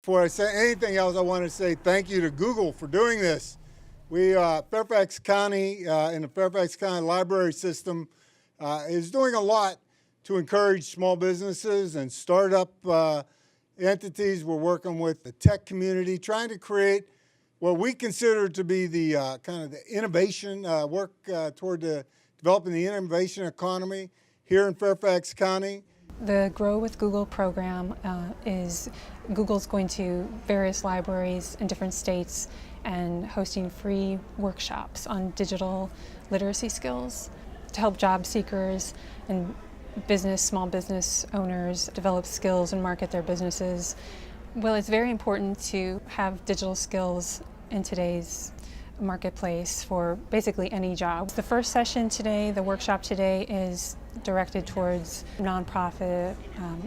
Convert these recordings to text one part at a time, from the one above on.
Before I say anything else, I want to say thank you to Google for doing this. Fairfax County in the Fairfax County Library System is doing a lot to encourage small businesses and startup entities. We're working with the tech community, trying to create what we consider to be the kind of the innovation work toward developing the innovation economy here in Fairfax County. The Grow with Google program is Google's going to various libraries in different states and hosting free workshops on digital literacy skills to help job seekers and small business owners develop skills and market their businesses. Well, it's very important to have digital skills in today's marketplace for basically any job. The first session today, the workshop today, is directed towards nonprofit,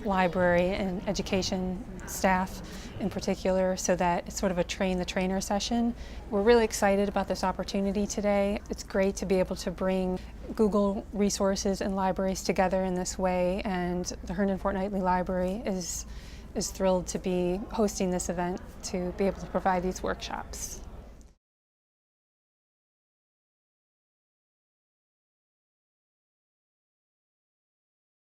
library and education staff in particular, so that it's sort of a train the trainer session. We're really excited about this opportunity today. It's great to be able to bring Google resources and libraries together in this way, and the Herndon Fortnightly Library is thrilled to be hosting this event to be able to provide these workshops.